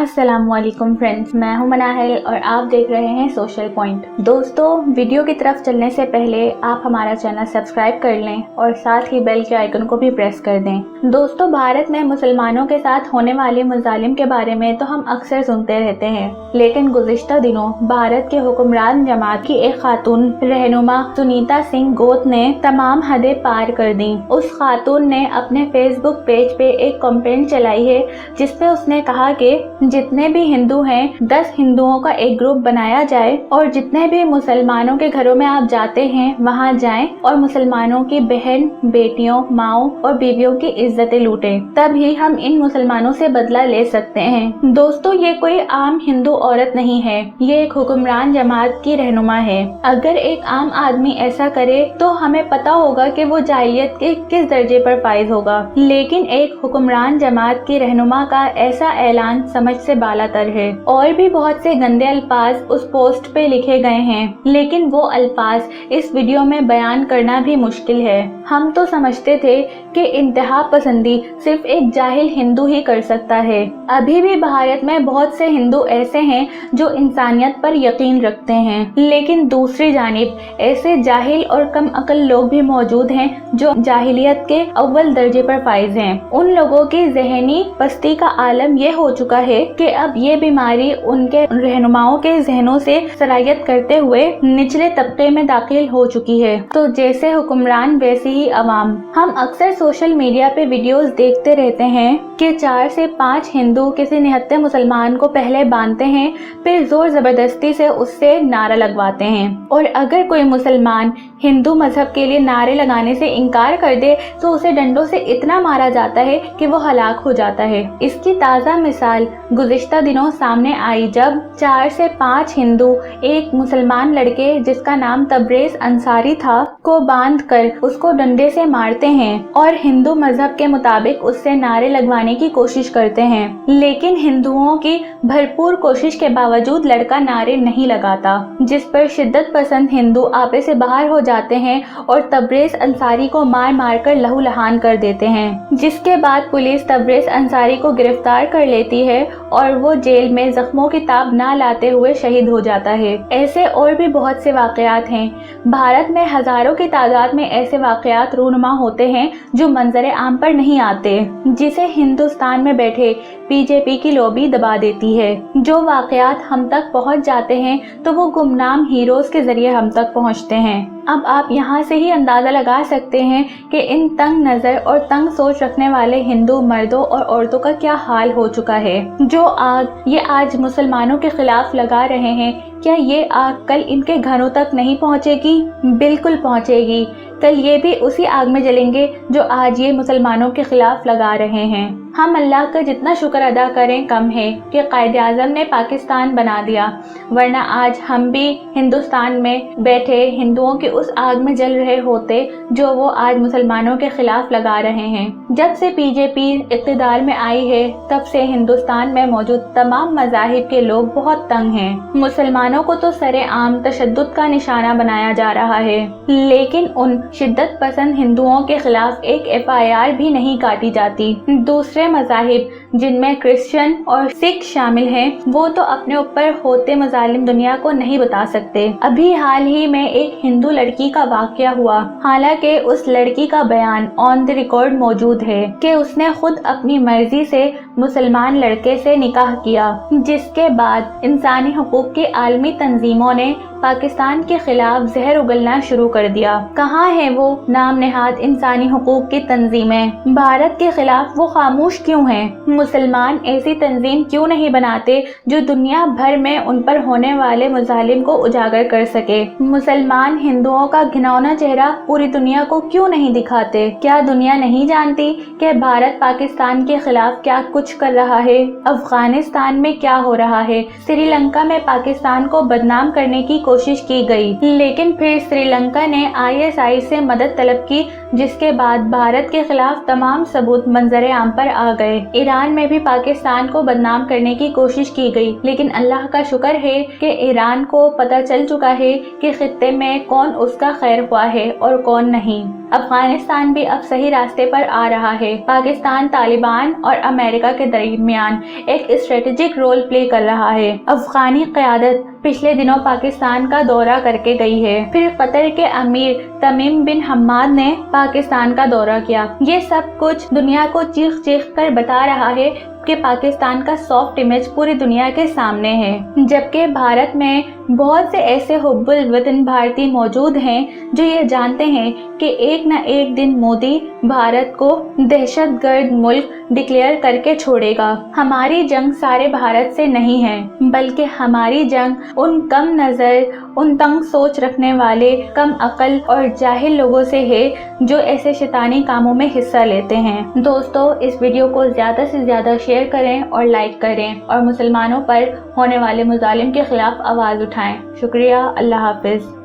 अस्सलाम वालेकुम फ्रेंड्स, मैं हूं मनाहिल और आप देख रहे हैं सोशल पॉइंट। दोस्तों, वीडियो की तरफ चलने से पहले आप हमारा चैनल सब्सक्राइब कर लें और साथ ही बेल के आइकन को भी प्रेस कर दें। दोस्तों, भारत में मुसलमानों के साथ होने वाले मजालिम के बारे में तो हम अक्सर सुनते रहते हैं, लेकिन गुज़िश्ता दिनों भारत के हुक्मरान जमात की एक खातून रहनुमा सुनीता सिंह गोत ने तमाम हदें पार कर दी। उस खातून ने अपने फेसबुक पेज पे एक कैंपेन चलाई है जिसपे उसने कहा कि जितने भी हिंदू हैं 10 हिंदुओं का एक ग्रुप बनाया जाए और जितने भी मुसलमानों के घरों में आप जाते हैं वहां जाएं और मुसलमानों की बहन, बेटियों, माओ और बीवियों की इज्जतें लूटें, तभी हम इन मुसलमानों से बदला ले सकते हैं। दोस्तों, ये कोई आम हिंदू औरत नहीं है, ये एक हुक्मरान जमात की रहनुमा है। अगर एक आम आदमी ऐसा करे तो हमें पता होगा कि वो जाहिलियत के किस दर्जे पर फाइज होगा, लेकिन एक हुक्मरान जमात की रहनुमा का ऐसा ऐलान समझ से बालातर है। और भी बहुत से गंदे अल्फाज उस पोस्ट पे लिखे गए हैं, लेकिन वो अल्फाज इस वीडियो में बयान करना भी मुश्किल है। हम तो समझते थे कि इंतहा पसंदी सिर्फ एक जाहिल हिंदू ही कर सकता है। अभी भी भारत में बहुत से हिंदू ऐसे हैं जो इंसानियत पर यकीन रखते हैं, लेकिन दूसरी जानिब ऐसे जाहिल और कम अकल लोग भी मौजूद हैं जो जाहिलियत के अव्वल दर्जे पर फाइज हैं। उन लोगों की ज़हनी पस्ती का आलम ये हो चुका है कि अब ये बीमारी उनके रहनुमाओं के जहनों से सरायत करते हुए निचले तबके में दाखिल हो चुकी है। तो जैसे हुक्मरान वैसी ही अवाम। हम अक्सर सोशल मीडिया पे वीडियोस देखते रहते हैं कि 4 से 5 हिंदू किसी निहत्थे मुसलमान को पहले बांधते हैं, फिर जोर जबरदस्ती से उससे नारा लगवाते हैं, और अगर कोई मुसलमान हिंदू मजहब के लिए नारे लगाने से इनकार कर दे तो उसे डंडों से इतना मारा जाता है कि वो हलाक हो जाता है। इसकी ताज़ा मिसाल गुज़िश्ता दिनों सामने आई जब 4 से 5 हिंदू एक मुसलमान लड़के जिसका नाम तबरेज़ अंसारी था को बांधकर उसको डंडे से मारते हैं और हिंदू मजहब के मुताबिक उससे नारे लगवाने की कोशिश करते हैं, लेकिन हिंदुओं की भरपूर कोशिश के बावजूद लड़का नारे नहीं लगाता, जिस पर शिद्दत पसंद हिंदू आपे से बाहर हो जाते हैं और तबरेज़ अंसारी को मार मार कर लहूलुहान कर देते हैं। जिसके बाद पुलिस तबरेज़ अंसारी को गिरफ्तार कर लेती है और वो जेल में जख्मों की ताब ना लाते हुए शहीद हो जाता है। ऐसे और भी बहुत से वाकयात हैं। भारत में हजारों की तादाद में ऐसे वाकयात रूनुमा होते हैं जो मंजर आम पर नहीं आते, जिसे हिंदुस्तान में बैठे बीजेपी की लॉबी दबा देती है। जो वाकयात हम तक पहुंच जाते हैं तो वो गुमनाम हीरोज के जरिए हम तक पहुंचते हैं। अब आप यहाँ से ही अंदाजा लगा सकते हैं कि इन तंग नज़र और तंग सोच रखने वाले हिंदू मर्दों और औरतों का क्या हाल हो चुका है। जो आग ये आज मुसलमानों के खिलाफ लगा रहे हैं, क्या ये आग कल इनके घरों तक नहीं पहुँचेगी? बिल्कुल पहुँचेगी। कल ये भी उसी आग में जलेंगे जो आज ये मुसलमानों के खिलाफ लगा रहे हैं। हम अल्लाह का जितना शुक्र अदा करें कम है कि कायदे आज़म ने पाकिस्तान बना दिया, वरना आज हम भी हिंदुस्तान में बैठे हिंदुओं की उस आग में जल रहे होते जो वो आज मुसलमानों के खिलाफ लगा रहे हैं। जब से बीजेपी इक़्तिदार में आई है तब से हिंदुस्तान में मौजूद तमाम मज़ाहिब के लोग बहुत तंग हैं। मुसलमानों को तो सरेआम तशद्दुद का निशाना बनाया जा रहा है, लेकिन उन शिद्दत पसंद हिंदुओं के खिलाफ एक FIR भी नहीं काटी जाती। दूसरे मज़ाहिब जिनमें क्रिश्चियन और सिख शामिल हैं, वो तो अपने ऊपर होते मजालिम दुनिया को नहीं बता सकते। अभी हाल ही में एक हिंदू लड़की का वाकया हुआ, हालांकि उस लड़की का बयान ऑन द रिकॉर्ड मौजूद है कि उसने खुद अपनी मर्जी से मुसलमान लड़के से निकाह किया, जिसके बाद इंसानी हुकूक की आलमी तंजीमों ने पाकिस्तान के खिलाफ जहर उगलना शुरू कर दिया। कहाँ है वो नाम नेहाद इंसानी हुकूक की तंजीमें? भारत के खिलाफ वो खामोश क्यों हैं? मुसलमान ऐसी तंजीम क्यों नहीं बनाते जो दुनिया भर में उन पर होने वाले मजालिम को उजागर कर सके? मुसलमान हिंदुओं का घिनौना चेहरा पूरी दुनिया को क्यों नहीं दिखाते? क्या दुनिया नहीं जानती कि भारत पाकिस्तान के खिलाफ क्या कुछ कर रहा है? अफगानिस्तान में क्या हो रहा है? श्रीलंका में पाकिस्तान को बदनाम करने की कोशिश की गई, लेकिन फिर श्रीलंका ने ISI से मदद तलब की, जिसके बाद भारत के खिलाफ तमाम सबूत मंजर आम पर आ गए। ईरान में भी पाकिस्तान को बदनाम करने की कोशिश की गई, लेकिन अल्लाह का शुक्र है कि ईरान को पता चल चुका है कि खित्ते में कौन उसका खैर ख्वाह है और कौन नहीं। अफगानिस्तान भी अब सही रास्ते पर आ रहा है। पाकिस्तान तालिबान और अमेरिका के दरमियान एक स्ट्रेटेजिक रोल प्ले कर रहा है। अफगानी क़यादत पिछले दिनों पाकिस्तान का दौरा करके गई है। फिर कतर के अमीर तमीम बिन हम्माद ने पाकिस्तान का दौरा किया। ये सब कुछ दुनिया को चीख चीख कर बता रहा है कि पाकिस्तान का सॉफ्ट इमेज पूरी दुनिया के सामने है, जबकि भारत में बहुत से ऐसे हुब्बुल वतन भारतीय मौजूद हैं जो ये जानते हैं कि एक न एक दिन मोदी भारत को दहशतगर्द मुल्क डिक्लेयर करके छोड़ेगा। हमारी जंग सारे भारत से नहीं है, बल्कि हमारी जंग उन कम नज़र, उन तंग सोच रखने वाले, कम अकल और जाहिल लोगों से है जो ऐसे शैतानी कामों में हिस्सा लेते हैं। दोस्तों, इस वीडियो को ज़्यादा से ज़्यादा शेयर करें और लाइक करें और मुसलमानों पर होने वाले मुजालिम के खिलाफ आवाज़ उठाएं। शुक्रिया। अल्लाह हाफिज़।